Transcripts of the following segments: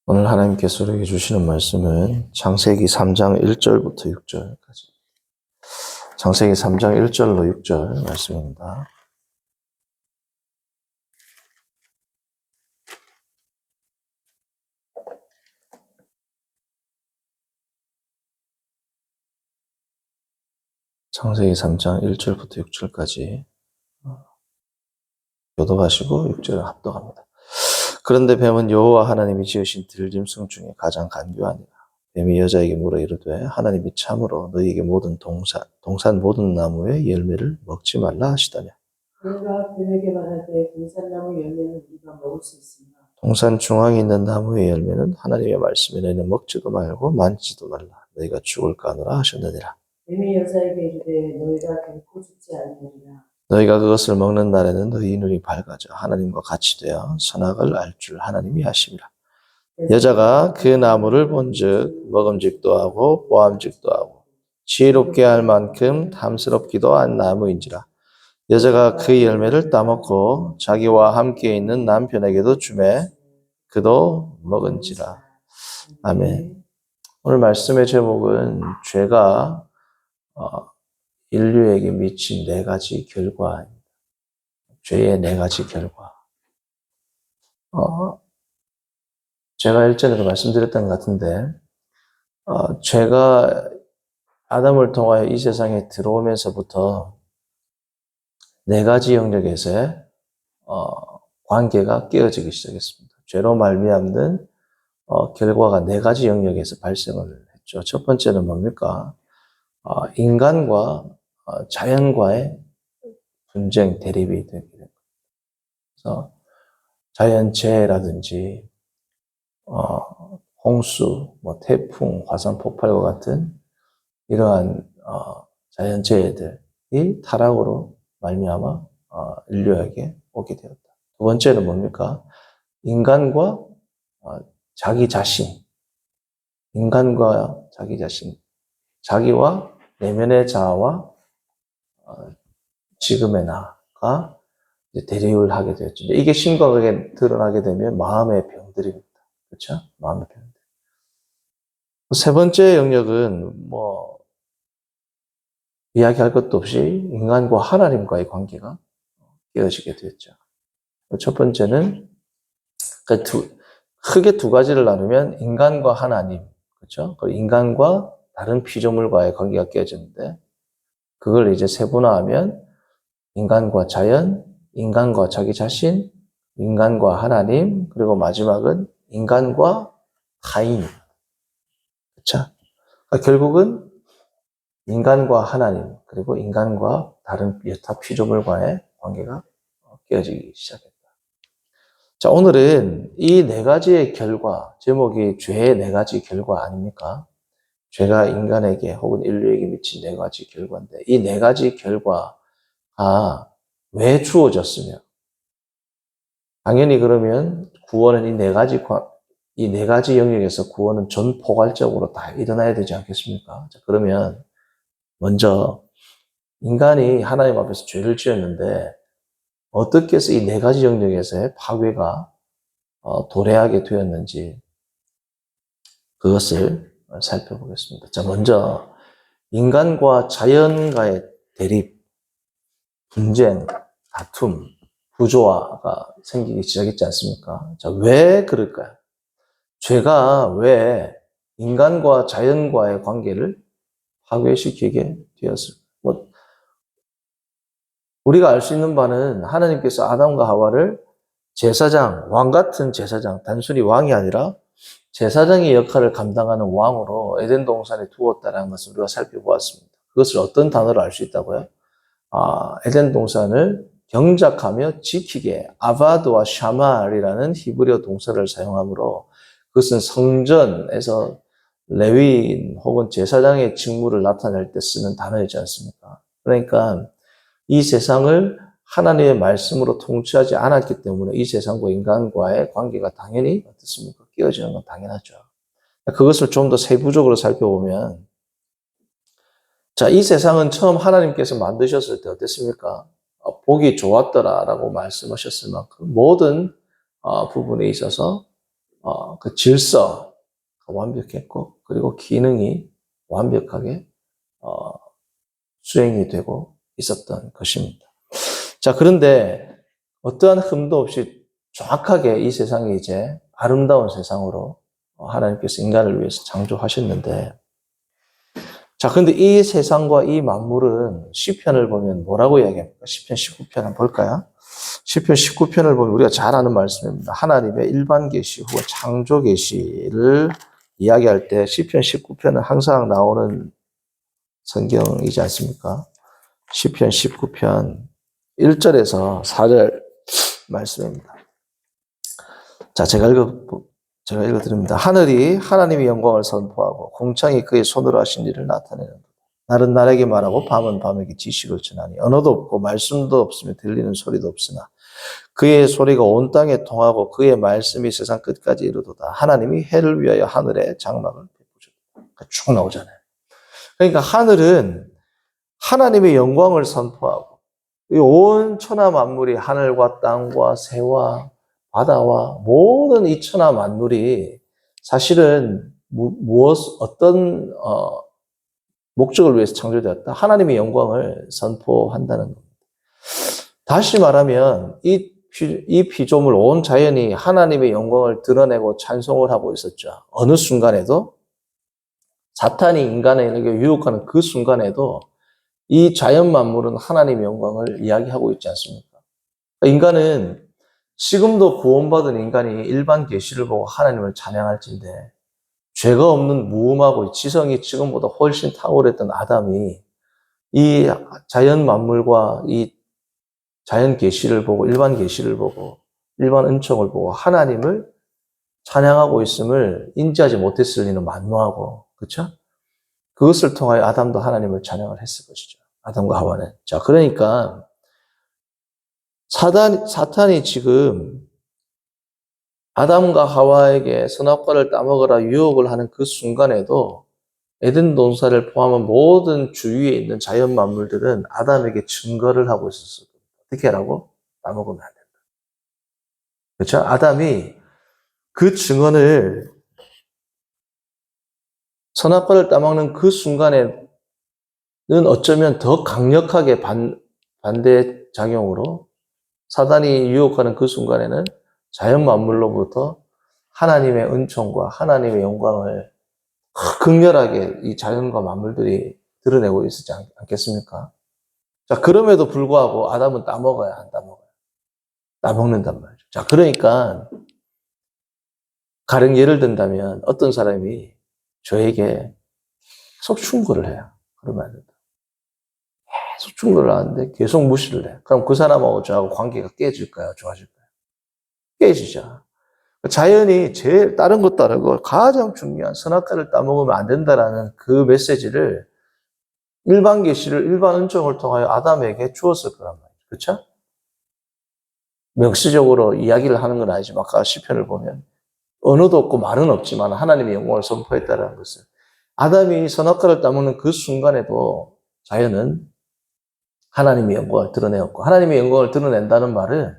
오늘 하나님께서 우리에게 주시는 말씀은 창세기 3장 1절부터 6절까지. 창세기 3장 1절로 6절 말씀입니다. 창세기 3장 1절부터 6절까지 교독하시고 6절을 합독합니다. 그런데 뱀은 여호와 하나님이 지으신 들짐승 중에 가장 간교하니라. 뱀이 여자에게 물어 이르되 하나님이 참으로 너희에게 모든 동산 모든 나무의 열매를 먹지 말라 하시다냐. 그가 뱀에게 말하되 동산나무 열매는 네가 먹을 수 있으나 동산 중앙에 있는 나무의 열매는 하나님의 말씀에 너희는 먹지도 말고 만지도 말라. 너희가 죽을까 하노라 하셨느니라. 뱀이 여자에게 이르되 너희가 결코 죽지 아니하리라. 너희가 그것을 먹는 날에는 너희 눈이 밝아져 하나님과 같이 되어 선악을 알 줄 하나님이 아심이라. 여자가 그 나무를 본즉 먹음직도 하고 보암직도 하고 지혜롭게 할 만큼 탐스럽기도 한 나무인지라. 여자가 그 열매를 따먹고 자기와 함께 있는 남편에게도 주매 그도 먹은지라. 아멘. 오늘 말씀의 제목은 죄가 인류에게 미친 네 가지 결과입니다. 죄의 네 가지 결과. 제가 일전에도 말씀드렸던 것 같은데, 죄가 아담을 통하여 이 세상에 들어오면서부터 네 가지 영역에서의 관계가 깨어지기 시작했습니다. 죄로 말미암는 결과가 네 가지 영역에서 발생을 했죠. 첫 번째는 뭡니까? 인간과 자연과의 분쟁, 대립이 되게 됩니다. 그래서 자연재해라든지 홍수, 태풍, 화산 폭발과 같은 이러한 자연재해들이 타락으로 말미암아 인류에게 오게 되었다. 두 번째는 뭡니까? 인간과 자기 자신, 인간과 자기 자신, 자기와 내면의 자아와 지금의 나가 대립을 하게 되었죠. 이게 심각하게 드러나게 되면 마음의 병들입니다. 그렇죠? 마음의 병들. 세 번째 영역은 이야기할 것도 없이 인간과 하나님과의 관계가 깨어지게 되었죠. 첫 번째는 크게 두 가지를 나누면 인간과 하나님, 그렇죠? 그리고 인간과 다른 피조물과의 관계가 깨어졌는데 그걸 이제 세분화하면 인간과 자연, 인간과 자기 자신, 인간과 하나님, 그리고 마지막은 인간과 타인. 그렇죠? 그러니까 결국은 인간과 하나님, 그리고 인간과 다른 여타 피조물과의 관계가 깨어지기 시작했다. 자, 오늘은 이 네 가지의 결과, 제목이 죄의 네 가지 결과 아닙니까? 죄가 인간에게 혹은 인류에게 미친 네 가지 결과인데, 이 네 가지 결과가 왜 주어졌으며, 당연히 그러면 구원은 이 네 가지 영역에서 구원은 전포괄적으로 다 일어나야 되지 않겠습니까? 자, 그러면 먼저 인간이 하나님 앞에서 죄를 지었는데 어떻게 해서 이 네 가지 영역에서의 파괴가 도래하게 되었는지 그것을 살펴보겠습니다. 자, 먼저 인간과 자연과의 대립, 분쟁, 다툼, 부조화가 생기기 시작했지 않습니까? 자, 왜 그럴까요? 죄가 왜 인간과 자연과의 관계를 파괴시키게 되었을까요? 우리가 알 수 있는 바는 하나님께서 아담과 하와를 제사장, 왕 같은 제사장, 단순히 왕이 아니라 제사장의 역할을 감당하는 왕으로 에덴 동산에 두었다는 것을 우리가 살펴보았습니다. 그것을 어떤 단어로 알 수 있다고요? 에덴 동산을 경작하며 지키게 아바드와 샤말이라는 히브리어 동사를 사용하므로 그것은 성전에서 레위인 혹은 제사장의 직무를 나타낼 때 쓰는 단어이지 않습니까? 그러니까 이 세상을 하나님의 말씀으로 통치하지 않았기 때문에 이 세상과 인간과의 관계가 당연히 어떻습니까? 깨어지는 건 당연하죠. 그것을 좀 더 세부적으로 살펴보면, 자, 이 세상은 처음 하나님께서 만드셨을 때 어땠습니까? 보기 좋았더라라고 말씀하셨을 만큼 모든 부분에 있어서 그 질서가 완벽했고, 그리고 기능이 완벽하게 수행이 되고 있었던 것입니다. 자, 그런데 어떠한 흠도 없이 정확하게 이 세상이 이제 아름다운 세상으로 하나님께서 인간을 위해서 창조하셨는데, 자, 근데 이 세상과 이 만물은 시편을 보면 뭐라고 이야기합니까? 시편 19편 한번 볼까요? 시편 19편을 보면 우리가 잘 아는 말씀입니다. 하나님의 일반 계시 혹은 창조 계시를 이야기할 때 시편 19편은 항상 나오는 성경이지 않습니까? 시편 19편 1절에서 4절 말씀입니다. 자, 제가 읽어드립니다. 하늘이 하나님의 영광을 선포하고 공창이 그의 손으로 하신 일을 나타내는 날은 날에게 말하고 밤은 밤에게 지식을 전하니 언어도 없고 말씀도 없으며 들리는 소리도 없으나 그의 소리가 온 땅에 통하고 그의 말씀이 세상 끝까지 이르도다. 하나님이 해를 위하여 하늘에 장막을 베푸셨다. 쭉 나오잖아요. 그러니까 하늘은 하나님의 영광을 선포하고 이 온 천하 만물이 하늘과 땅과 새와 바다와 모든 이 천하 만물이 사실은 어떤 목적을 위해서 창조되었다. 하나님의 영광을 선포한다는 겁니다. 다시 말하면 이 피조물 온 자연이 하나님의 영광을 드러내고 찬송을 하고 있었죠. 어느 순간에도 사탄이 인간에게 유혹하는 그 순간에도 이 자연 만물은 하나님의 영광을 이야기하고 있지 않습니까? 인간은 지금도 구원받은 인간이 일반 계시를 보고 하나님을 찬양할진데 죄가 없는 무음하고 지성이 지금보다 훨씬 탁월했던 아담이 이 자연 만물과 이 자연 계시를 보고 일반 계시를 보고 일반 은총을 보고 하나님을 찬양하고 있음을 인지하지 못했을 리는 만무하고, 그렇죠? 그것을 통하여 아담도 하나님을 찬양을 했을 것이죠. 아담과 하와는. 자, 그러니까 사탄이 지금 아담과 하와에게 선악과를 따먹으라 유혹을 하는 그 순간에도 에덴 동산을 포함한 모든 주위에 있는 자연 만물들은 아담에게 증거를 하고 있었어요. 어떻게 하라고? 따먹으면 안 된다. 그렇죠? 아담이 그 증언을 선악과를 따먹는 그 순간에는 어쩌면 더 강력하게 반대 작용으로 사단이 유혹하는 그 순간에는 자연 만물로부터 하나님의 은총과 하나님의 영광을 극렬하게 이 자연과 만물들이 드러내고 있었지 않겠습니까? 자, 그럼에도 불구하고 아담은 따먹어야 안 따먹어요. 따먹는단 말이죠. 자, 그러니까 가령 예를 든다면 어떤 사람이 저에게 계속 충고를 해요. 그러면 안 된다. 계속 충고를 하는데 계속 무시를 해. 그럼 그 사람하고 저하고 관계가 깨질까요? 좋아질까요? 깨지죠. 자연이 제일 다른 것 다르고 가장 중요한 선악과를 따먹으면 안 된다라는 그 메시지를 일반 계시를 일반 은총을 통하여 아담에게 주었을 거란 말이죠. 그렇죠? 명시적으로 이야기를 하는 건 아니지만 아까 시편을 보면 언어도 없고 말은 없지만 하나님의 영광을 선포했다는 것을 아담이 선악과를 따먹는 그 순간에도 자연은 하나님의 영광을 드러내었고 하나님의 영광을 드러낸다는 말은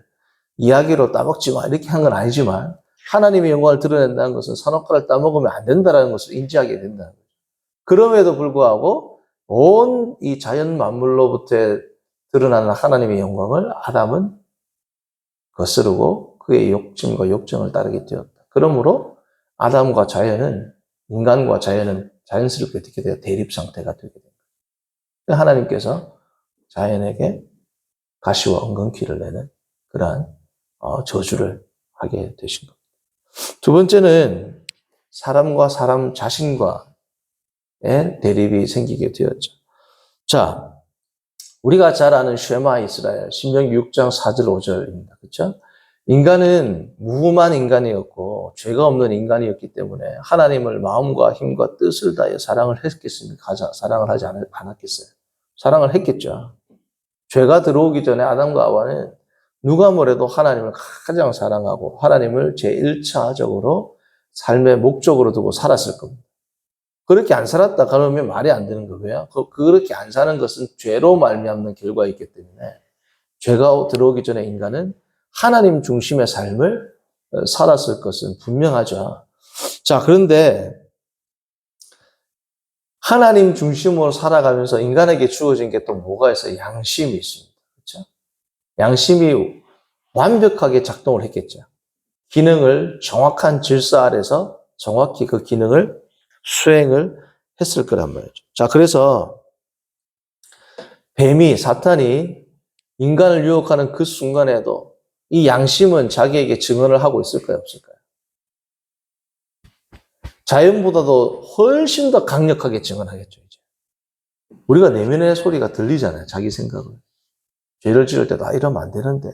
이야기로 따먹지 마 이렇게 한 건 아니지만 하나님의 영광을 드러낸다는 것은 선악과를 따먹으면 안 된다는 것을 인지하게 된다는 거죠. 그럼에도 불구하고 온 이 자연 만물로부터 드러나는 하나님의 영광을 아담은 거스르고 그의 욕심과 욕정을 따르게 되었다. 그러므로 아담과 자연은 인간과 자연은 자연스럽게 어떻게 돼요? 대립 상태가 되게 됩니다. 하나님께서 자연에게 가시와 엉겅퀴를 내는 그러한 저주를 하게 되신 겁니다. 두 번째는 사람과 사람 자신과의 대립이 생기게 되었죠. 자, 우리가 잘 아는 쉐마 이스라엘, 신명기 6장 4절 5절입니다. 그렇죠? 인간은 무음한 인간이었고 죄가 없는 인간이었기 때문에 하나님을 마음과 힘과 뜻을 다해 사랑을 했겠습니까? 사랑을 하지 않았겠어요? 사랑을 했겠죠. 죄가 들어오기 전에 아담과 하와는 누가 뭐래도 하나님을 가장 사랑하고 하나님을 제1차적으로 삶의 목적으로 두고 살았을 겁니다. 그렇게 안 살았다 그러면 말이 안 되는 거고요. 그렇게 안 사는 것은 죄로 말미암는 결과이기 때문에 죄가 들어오기 전에 인간은 하나님 중심의 삶을 살았을 것은 분명하죠. 자, 그런데 하나님 중심으로 살아가면서 인간에게 주어진 게 또 뭐가 있어요? 양심이 있습니다. 그렇죠? 양심이 완벽하게 작동을 했겠죠. 기능을 정확한 질서 아래서 정확히 그 기능을 수행을 했을 거란 말이죠. 자, 그래서 뱀이, 사탄이 인간을 유혹하는 그 순간에도 이 양심은 자기에게 증언을 하고 있을까요? 없을까요? 자연보다도 훨씬 더 강력하게 증언하겠죠, 이제. 우리가 내면의 소리가 들리잖아요, 자기 생각을. 죄를 지을 때도, 이러면 안 되는데.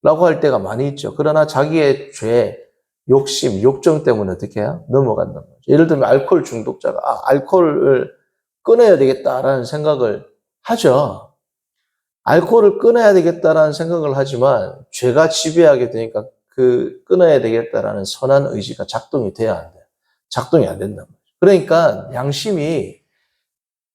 라고 할 때가 많이 있죠. 그러나 자기의 죄, 욕심, 욕정 때문에 어떻게 해요? 넘어간단 말이죠. 예를 들면 알코올 중독자가, 알코올을 끊어야 되겠다라는 생각을 하죠. 알코올을 끊어야 되겠다라는 생각을 하지만 죄가 지배하게 되니까 그 끊어야 되겠다라는 선한 의지가 작동이 돼야 안 돼요. 작동이 안 된단 말이에요. 그러니까 양심이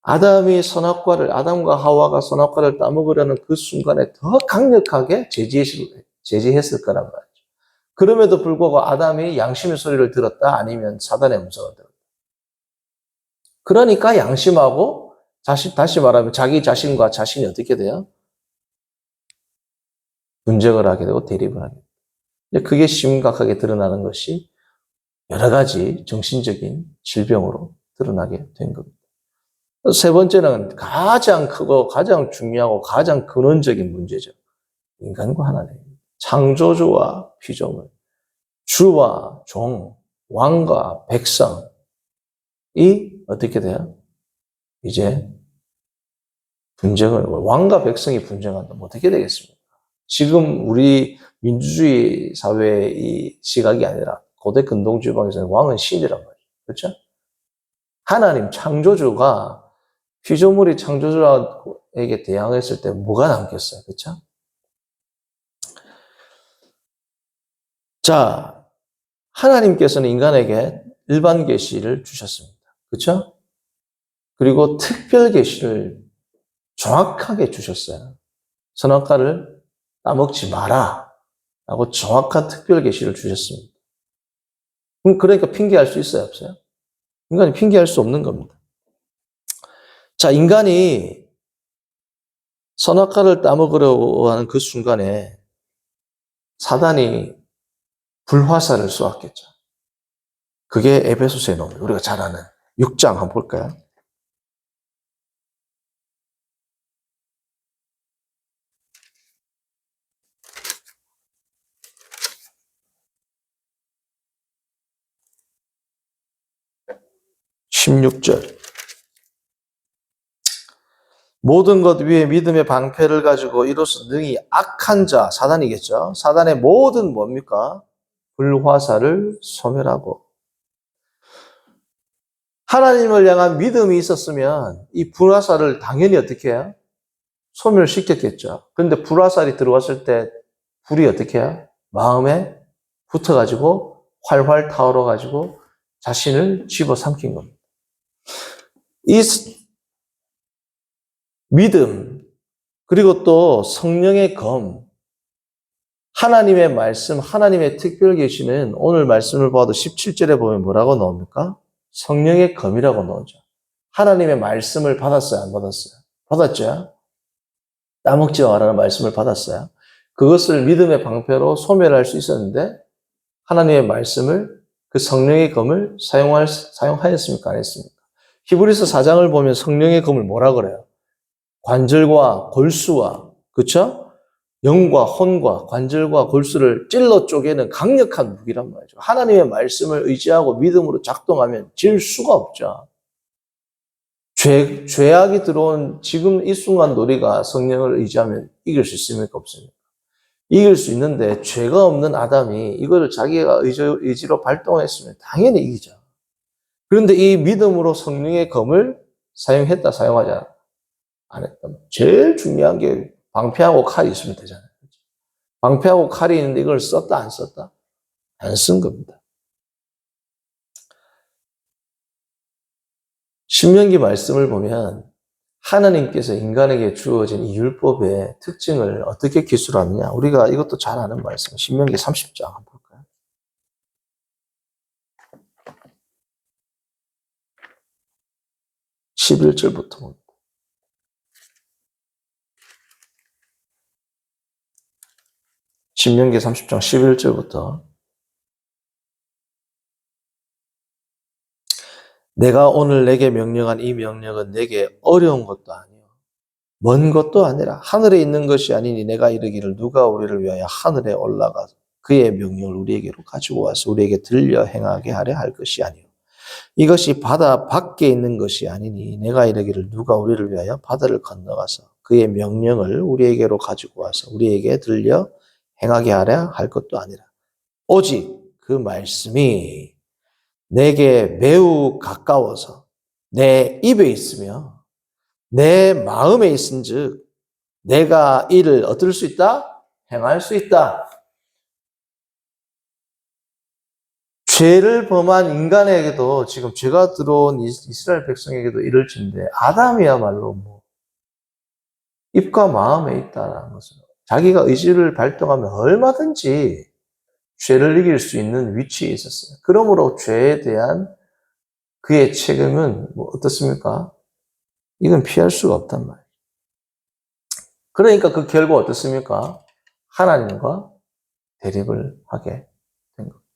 아담과 하와가 선악과를 따먹으려는 그 순간에 더 강력하게 제지했을 거란 말이죠. 그럼에도 불구하고 아담이 양심의 소리를 들었다 아니면 사단의 음성을 들었다. 그러니까 양심하고 다시 말하면 자기 자신과 자신이 어떻게 돼요? 분쟁을 하게 되고 대립을 하게 돼요. 그게 심각하게 드러나는 것이 여러 가지 정신적인 질병으로 드러나게 된 겁니다. 세 번째는 가장 크고 가장 중요하고 가장 근원적인 문제죠. 인간과 하나님. 창조주와 피조물. 주와 종, 왕과 백성이 어떻게 돼요? 이제 왕과 백성이 분쟁한다면 어떻게 되겠습니까? 지금 우리 민주주의 사회의 이 시각이 아니라 고대 근동주의방에서는 왕은 신이란 말이에요. 그렇죠? 하나님 창조주가 피조물이 창조주에게 대항했을 때 뭐가 남겠어요? 그렇죠? 자, 하나님께서는 인간에게 일반 계시를 주셨습니다. 그렇죠? 그리고 특별 계시를 정확하게 주셨어요. 선악과를 따먹지 마라 라고 정확한 특별 계시를 주셨습니다. 그러니까 핑계할 수 있어요? 없어요? 인간이 핑계할 수 없는 겁니다. 자, 인간이 선악과를 따먹으려고 하는 그 순간에 사단이 불화살을 쏘았겠죠. 그게 에베소서에 나옵니다. 우리가 잘 아는 6장 한번 볼까요? (16절) 모든 것 위에 믿음의 방패를 가지고 이로써 능히 악한 자, 사단이겠죠. 사단의 모든 뭡니까? 불화살을 소멸하고. 하나님을 향한 믿음이 있었으면 이 불화살을 당연히 어떻게 해요? 소멸시켰겠죠. 그런데 불화살이 들어왔을 때 불이 어떻게 해요? 마음에 붙어가지고 활활 타오러가지고 자신을 집어삼킨 겁니다. 이 믿음, 그리고 또 성령의 검, 하나님의 말씀, 하나님의 특별 계시는 오늘 말씀을 봐도 17절에 보면 뭐라고 나옵니까? 성령의 검이라고 나오죠. 하나님의 말씀을 받았어요? 안 받았어요? 받았죠? 따먹지 마라는 말씀을 받았어요. 그것을 믿음의 방패로 소멸할 수 있었는데 하나님의 말씀을 그 성령의 검을 사용하였습니까? 안 했습니까? 히브리서 4장을 보면 성령의 검을 뭐라 그래요? 관절과 골수와, 그쵸? 영과 혼과 관절과 골수를 찔러 쪼개는 강력한 무기란 말이죠. 하나님의 말씀을 의지하고 믿음으로 작동하면 질 수가 없죠. 죄악이 들어온 지금 이 순간 우리가 성령을 의지하면 이길 수 있습니까? 없습니까? 이길 수 있는데 죄가 없는 아담이 이거를 자기가 의지로 발동했으면 당연히 이기죠. 그런데 이 믿음으로 성령의 검을 사용했다, 사용하지 안 했다. 제일 중요한 게 방패하고 칼이 있으면 되잖아요. 방패하고 칼이 있는데 이걸 썼다, 안 썼다? 안 쓴 겁니다. 신명기 말씀을 보면 하나님께서 인간에게 주어진 이 율법의 특징을 어떻게 기술하느냐? 우리가 이것도 잘 아는 말씀. 신명기 30장 한번 볼까요? 11절부터 봅니다. 신명기 30장 11절부터 내가 오늘 내게 명령한 이 명령은 내게 어려운 것도 아니요 먼 것도 아니라 하늘에 있는 것이 아니니 내가 이르기를 누가 우리를 위하여 하늘에 올라가서 그의 명령을 우리에게로 가지고 와서 우리에게 들려 행하게 하려 할 것이 아니요 이것이 바다 밖에 있는 것이 아니니 내가 이르기를 누가 우리를 위하여 바다를 건너가서 그의 명령을 우리에게로 가지고 와서 우리에게 들려 행하게 하려 할 것도 아니라 오직 그 말씀이 내게 매우 가까워서 내 입에 있으며 내 마음에 있은즉 내가 이를 얻을 수 있다? 행할 수 있다. 죄를 범한 인간에게도 지금 죄가 들어온 이스라엘 백성에게도 이럴진데 아담이야말로 뭐 입과 마음에 있다라는 것은 자기가 의지를 발동하면 얼마든지 죄를 이길 수 있는 위치에 있었어요. 그러므로 죄에 대한 그의 책임은 뭐 어떻습니까? 이건 피할 수가 없단 말이에요. 그러니까 그 결과 어떻습니까? 하나님과 대립을 하게 된 겁니다.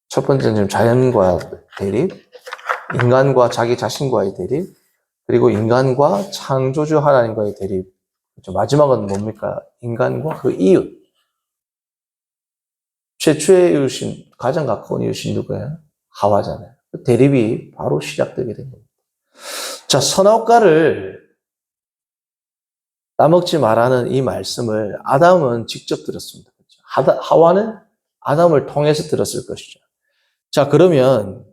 첫 번째는 자연과 대립, 인간과 자기 자신과의 대립, 그리고 인간과 창조주 하나님과의 대립. 그렇죠? 마지막은 뭡니까? 인간과 그 이웃. 최초의 이웃인, 가장 가까운 이웃이 누구예요? 하와잖아요. 그 대립이 바로 시작되게 된 겁니다. 자, 선악과를 따먹지 말라는 이 말씀을 아담은 직접 들었습니다. 그렇죠? 하와는 아담을 통해서 들었을 것이죠. 자, 그러면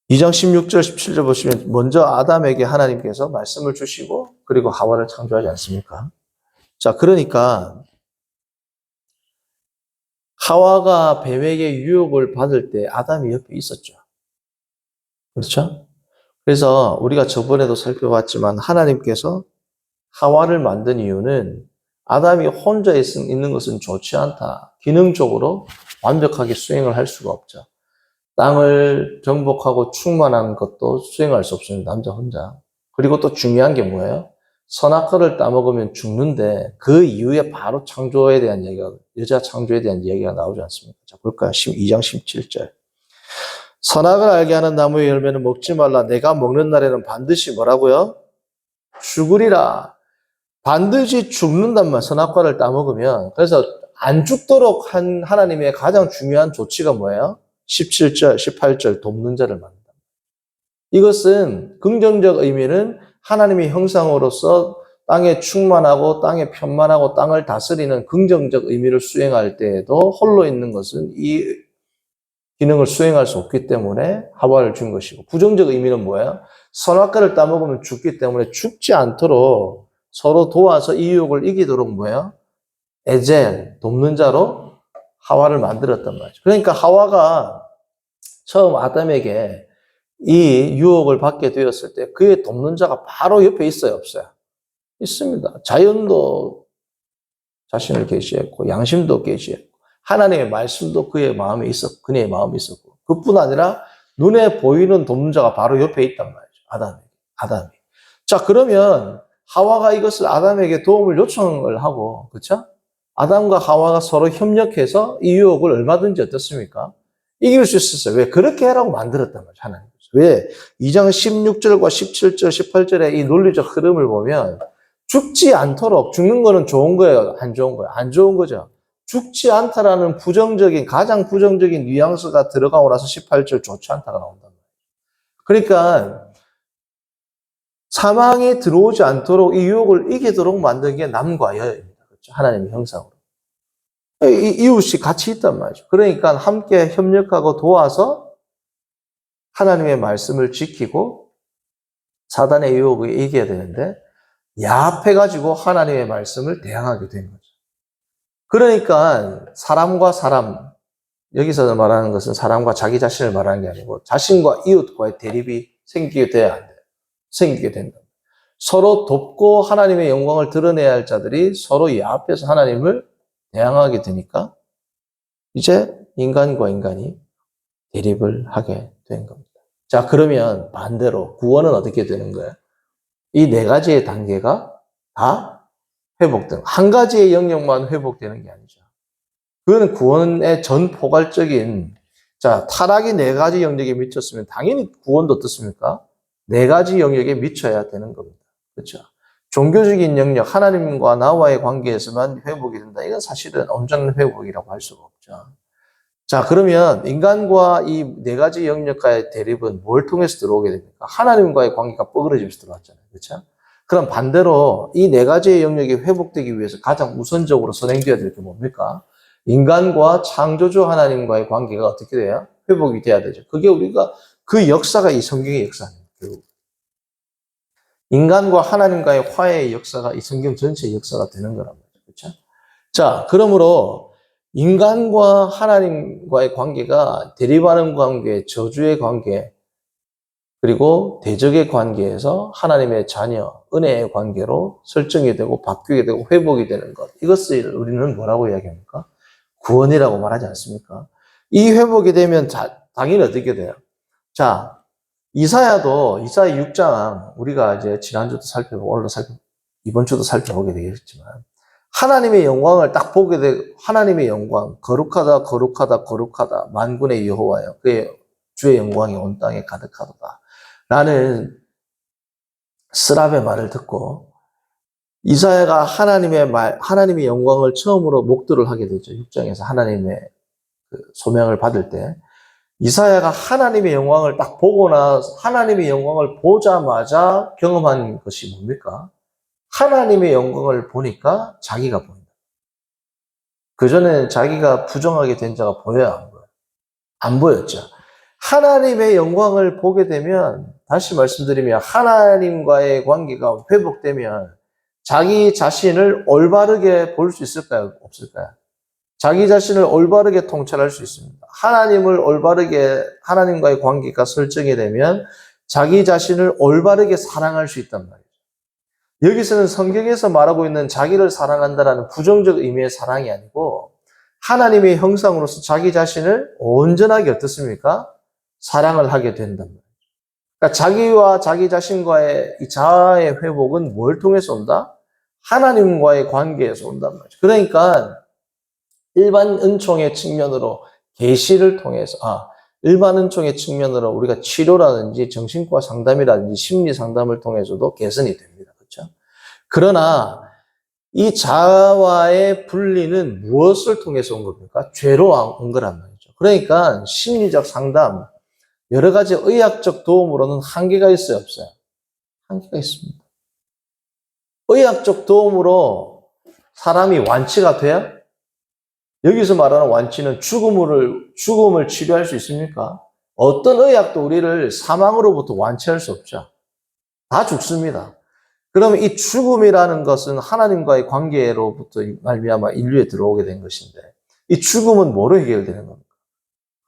2장 16절, 17절 보시면 먼저 아담에게 하나님께서 말씀을 주시고 그리고 하와를 창조하지 않습니까? 자, 그러니까 하와가 뱀에게 유혹을 받을 때 아담이 옆에 있었죠. 그렇죠? 그래서 우리가 저번에도 살펴봤지만 하나님께서 하와를 만든 이유는 아담이 혼자 있는 것은 좋지 않다. 기능적으로 완벽하게 수행을 할 수가 없죠. 땅을 정복하고 충만한 것도 수행할 수 없습니다. 남자 혼자. 그리고 또 중요한 게 뭐예요? 선악과를 따먹으면 죽는데 그 이후에 바로 창조에 대한 얘기가, 여자 창조에 대한 얘기가 나오지 않습니까? 자, 볼까요? 2장 17절. 선악을 알게 하는 나무의 열매는 먹지 말라. 내가 먹는 날에는 반드시 뭐라고요? 죽으리라. 반드시 죽는단 말, 선악과를 따먹으면. 그래서 안 죽도록 한 하나님의 가장 중요한 조치가 뭐예요? 17절, 18절 돕는 자를 만든다. 이것은 긍정적 의미는 하나님의 형상으로서 땅에 충만하고 땅에 편만하고 땅을 다스리는 긍정적 의미를 수행할 때에도 홀로 있는 것은 이 기능을 수행할 수 없기 때문에 하와를 준 것이고, 부정적 의미는 뭐예요? 선악과를 따먹으면 죽기 때문에 죽지 않도록 서로 도와서 이 유혹을 이기도록 뭐예요? 에젤, 돕는 자로 하와를 만들었단 말이죠. 그러니까 하와가 처음 아담에게 이 유혹을 받게 되었을 때 그의 돕는 자가 바로 옆에 있어요, 없어요? 있습니다. 자연도 자신을 계시했고 양심도 계시했고 하나님의 말씀도 그의 마음에 있었고 그녀의 마음에 있었고 그뿐 아니라 눈에 보이는 돕는 자가 바로 옆에 있단 말이죠. 아담이. 자, 그러면 하와가 이것을 아담에게 도움을 요청을 하고, 그렇죠? 아담과 하와가 서로 협력해서 이 유혹을 얼마든지 어떻습니까? 이길 수 있었어요. 왜? 그렇게 하라고 만들었단 말이죠, 하나님. 왜? 2장 16절과 17절, 18절의 이 논리적 흐름을 보면 죽지 않도록, 죽는 거는 좋은 거예요? 안 좋은 거예요? 안 좋은 거죠. 죽지 않다라는 가장 부정적인 뉘앙스가 들어가고 나서 18절 좋지 않다가 나온단 말이에요. 그러니까 사망이 들어오지 않도록 이 유혹을 이기도록 만든 게 남과 여입니다. 그렇죠? 하나님의 형상으로. 이웃이 같이 있단 말이죠. 그러니까 함께 협력하고 도와서 하나님의 말씀을 지키고 사단의 유혹을 이겨야 되는데 야합해가지고 하나님의 말씀을 대항하게 된 거죠. 그러니까 사람과 사람, 여기서 말하는 것은 사람과 자기 자신을 말하는 게 아니고 자신과 이웃과의 대립이 생기게 돼야 안 돼요. 생기게 된다. 서로 돕고 하나님의 영광을 드러내야 할 자들이 서로 야합해서 하나님을 대항하게 되니까 이제 인간과 인간이 대립을 하게 된 겁니다. 자, 그러면 반대로 구원은 어떻게 되는 거예요? 이 네 가지의 단계가 다 회복되는, 한 가지의 영역만 회복되는 게 아니죠. 그거는 구원의 전 포괄적인, 자, 타락이 네 가지 영역에 미쳤으면 당연히 구원도 어떻습니까? 네 가지 영역에 미쳐야 되는 겁니다. 그렇죠? 종교적인 영역, 하나님과 나와의 관계에서만 회복이 된다. 이건 사실은 온전한 회복이라고 할 수가 없죠. 자, 그러면 인간과 이 네 가지 영역과의 대립은 뭘 통해서 들어오게 됩니까? 하나님과의 관계가 뻐그러지면서 들어왔잖아요. 그렇죠? 그럼 반대로 이 네 가지의 영역이 회복되기 위해서 가장 우선적으로 선행되어야 될 게 뭡니까? 인간과 창조주 하나님과의 관계가 어떻게 돼요? 회복이 돼야 되죠. 그게 우리가 그 역사가 이 성경의 역사입니다. 결국. 인간과 하나님과의 화해의 역사가 이 성경 전체의 역사가 되는 거란 말이죠. 그렇죠? 자, 그러므로 인간과 하나님과의 관계가 대립하는 관계, 저주의 관계, 그리고 대적의 관계에서 하나님의 자녀, 은혜의 관계로 설정이 되고 바뀌게 되고 회복이 되는 것. 이것을 우리는 뭐라고 이야기합니까? 구원이라고 말하지 않습니까? 이 회복이 되면 당연히 어떻게 돼요? 자, 이사야 6장, 우리가 이제 지난주도 살펴보고, 오늘도 이번 주도 살펴보게 되겠지만, 하나님의 영광을 딱 보게 되고, 하나님의 영광, 거룩하다, 거룩하다, 거룩하다, 만군의 여호와여, 그의 주의 영광이 온 땅에 가득하도다. 라는 스랍의 말을 듣고, 이사야가 하나님의 영광을 처음으로 목도를 하게 되죠. 6장에서 하나님의 그 소명을 받을 때. 이사야가 하나님의 영광을 딱 하나님의 영광을 보자마자 경험한 것이 뭡니까? 하나님의 영광을 보니까 자기가 보인다. 그전에는 자기가 부정하게 된 자가 보여야 안 보여요? 안 보였죠. 하나님의 영광을 보게 되면, 다시 말씀드리면, 하나님과의 관계가 회복되면 자기 자신을 올바르게 볼 수 있을까요? 없을까요? 자기 자신을 올바르게 통찰할 수 있습니다. 하나님과의 관계가 설정이 되면 자기 자신을 올바르게 사랑할 수 있단 말이에요. 여기서는 성경에서 말하고 있는 자기를 사랑한다라는 부정적 의미의 사랑이 아니고 하나님의 형상으로서 자기 자신을 온전하게 어떻습니까? 사랑을 하게 된단 말이에요. 그러니까 자기와 자기 자신과의 이 자아의 회복은 뭘 통해서 온다? 하나님과의 관계에서 온단 말이죠. 그러니까 일반 은총의 측면으로 계시를 통해서 일반 은총의 측면으로 우리가 치료라든지 정신과 상담이라든지 심리 상담을 통해서도 개선이 됩니다. 그렇죠? 그러나 이 자아와의 분리는 무엇을 통해서 온 겁니까? 죄로 온 거란 말이죠. 그러니까 심리적 상담, 여러 가지 의학적 도움으로는 한계가 있어요, 없어요? 한계가 있습니다. 의학적 도움으로 사람이 완치가 돼요? 여기서 말하는 완치는 죽음을 치료할 수 있습니까? 어떤 의학도 우리를 사망으로부터 완치할 수 없죠. 다 죽습니다. 그러면 이 죽음이라는 것은 하나님과의 관계로부터 말미암아 인류에 들어오게 된 것인데, 이 죽음은 뭐로 해결되는 겁니까?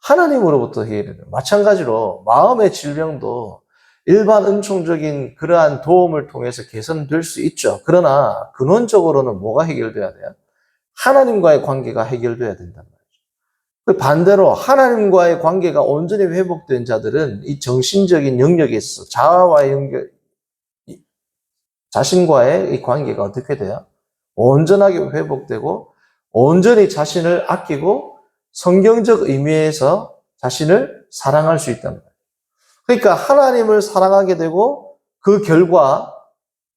하나님으로부터 해결되는 겁니다. 마찬가지로 마음의 질병도 일반 은총적인 그러한 도움을 통해서 개선될 수 있죠. 그러나 근원적으로는 뭐가 해결돼야 돼요? 하나님과의 관계가 해결돼야 된단 말이죠. 반대로 하나님과의 관계가 온전히 회복된 자들은 이 정신적인 영역에 있어서 자신과의 이 관계가 어떻게 돼요? 온전하게 회복되고 온전히 자신을 아끼고 성경적 의미에서 자신을 사랑할 수 있단 말이에요. 그러니까 하나님을 사랑하게 되고 그 결과,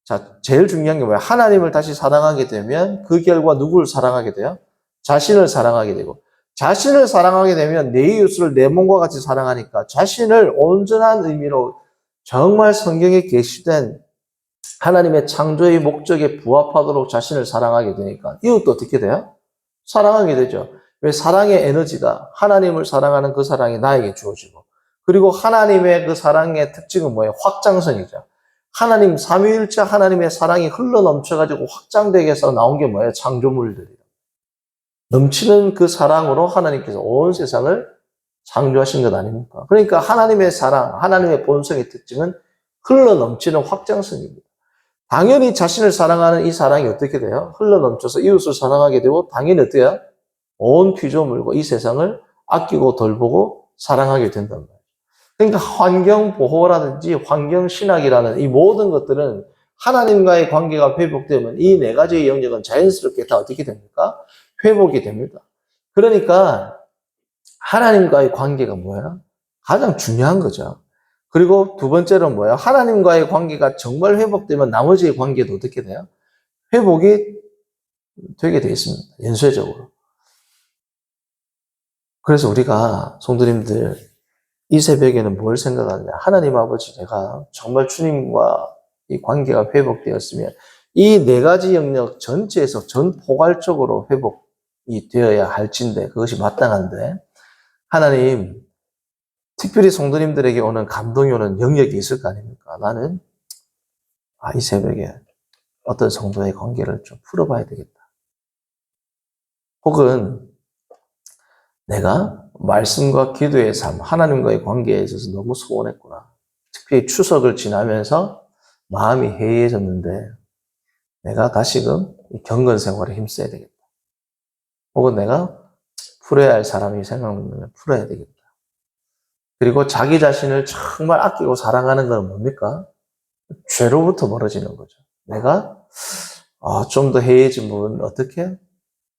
자, 제일 중요한 게 뭐예요? 하나님을 다시 사랑하게 되면 그 결과 누구를 사랑하게 돼요? 자신을 사랑하게 되고, 자신을 사랑하게 되면 내 이웃을 내 몸과 같이 사랑하니까 자신을 온전한 의미로 정말 성경에 게시된 하나님의 창조의 목적에 부합하도록 자신을 사랑하게 되니까 이웃도 어떻게 돼요? 사랑하게 되죠. 왜? 사랑의 에너지가 하나님을 사랑하는 그 사랑이 나에게 주어지고, 그리고 하나님의 그 사랑의 특징은 뭐예요? 확장성이죠. 하나님, 삼위일체 하나님의 사랑이 흘러 넘쳐가지고 확장되게 해서 나온 게 뭐예요? 창조물들이에요. 넘치는 그 사랑으로 하나님께서 온 세상을 창조하신 것 아닙니까? 그러니까 하나님의 사랑, 하나님의 본성의 특징은 흘러 넘치는 확장성입니다. 당연히 자신을 사랑하는 이 사랑이 어떻게 돼요? 흘러 넘쳐서 이웃을 사랑하게 되고, 당연히 어때요? 온 피조물과 이 세상을 아끼고 돌보고 사랑하게 된단 말이에요. 그러니까 환경 보호라든지 환경 신학이라는 이 모든 것들은 하나님과의 관계가 회복되면 이 네 가지의 영역은 자연스럽게 다 어떻게 됩니까? 회복이 됩니다. 그러니까 하나님과의 관계가 뭐야? 가장 중요한 거죠. 그리고 두 번째로 뭐야? 하나님과의 관계가 정말 회복되면 나머지의 관계도 어떻게 돼요? 회복이 되게 되어 있습니다. 연쇄적으로. 그래서 우리가 성도님들 이 새벽에는 뭘 생각하느냐? 하나님 아버지, 내가 정말 주님과 이 관계가 회복되었으면 이 네 가지 영역 전체에서 전포괄적으로 회복이 되어야 할진데, 그것이 마땅한데, 하나님, 특별히 성도님들에게 오는 감동이 오는 영역이 있을 거 아닙니까? 나는, 이 새벽에 어떤 성도의 관계를 좀 풀어봐야 되겠다. 혹은 내가 말씀과 기도의 삶, 하나님과의 관계에 있어서 너무 소원했구나. 특히 추석을 지나면서 마음이 해이해졌는데 내가 다시금 이 경건 생활에 힘써야 되겠다. 혹은 내가 풀어야 할 사람이 생각나면 풀어야 되겠다. 그리고 자기 자신을 정말 아끼고 사랑하는 건 뭡니까? 죄로부터 멀어지는 거죠. 내가 좀 더 해이해진 부분 어떻게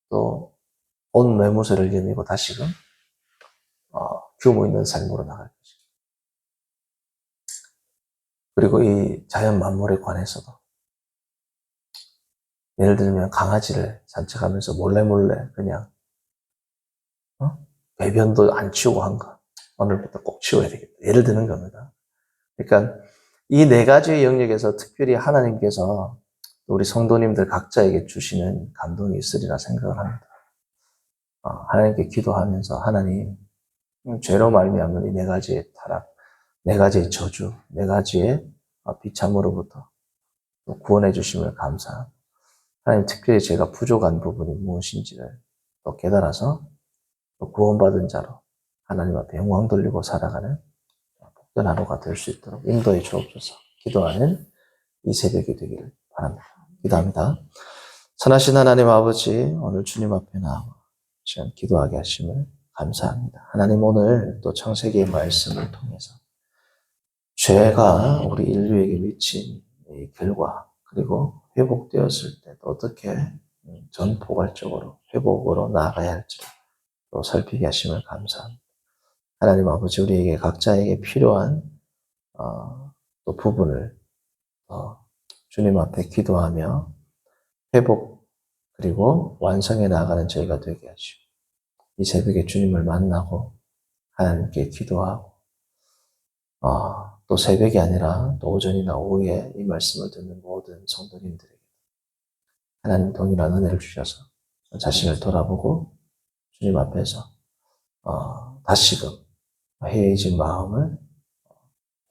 또 온 매무새를 여미고 다시금 규모 있는 삶으로 나갈 것이다. 그리고 이 자연 만물에 관해서도 예를 들면 강아지를 산책하면서 몰래 그냥 배변도 안 치우고 한 거. 오늘부터 꼭 치워야 되겠다. 예를 드는 겁니다. 그러니까 이 네 가지의 영역에서 특별히 하나님께서 우리 성도님들 각자에게 주시는 감동이 있으리라 생각을 합니다. 하나님께 기도하면서 하나님, 죄로 말미암는 이 네 가지의 타락, 네 가지의 저주, 네 가지의 비참으로부터 구원해 주심을 감사합니다. 하나님, 특별히 제가 부족한 부분이 무엇인지를 또 깨달아서 또 구원받은 자로 하나님 앞에 영광 돌리고 살아가는 복된 하루가 될 수 있도록 인도해 주옵소서. 기도하는 이 새벽이 되기를 바랍니다. 기도합니다. 선하신 하나님 아버지, 오늘 주님 앞에 나와 시간 기도하게 하심을 감사합니다. 하나님, 오늘 또 창세기의 말씀을 통해서 죄가 우리 인류에게 미친 이 결과, 그리고 회복되었을 때 어떻게 전포괄적으로 회복으로 나아가야 할지 또 살피게 하심을 감사합니다. 하나님 아버지, 우리에게 각자에게 필요한 또 부분을 주님 앞에 기도하며 회복 그리고 완성해 나가는 저희가 되게 하시고, 이 새벽에 주님을 만나고 하나님께 기도하고 또 새벽이 아니라 또 오전이나 오후에 이 말씀을 듣는 모든 성도님들에게 하나님 동일한 은혜를 주셔서 자신을 돌아보고 주님 앞에서 다시금 해이해진 마음을,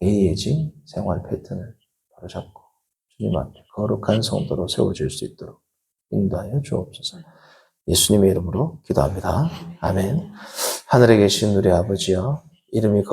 해이해진 생활 패턴을 바로잡고 주님 앞에 거룩한 성도로 세워질 수 있도록 인도하여 주옵소서. 예수님의 이름으로 기도합니다. 아멘. 하늘에 계신 우리 아버지여, 이름이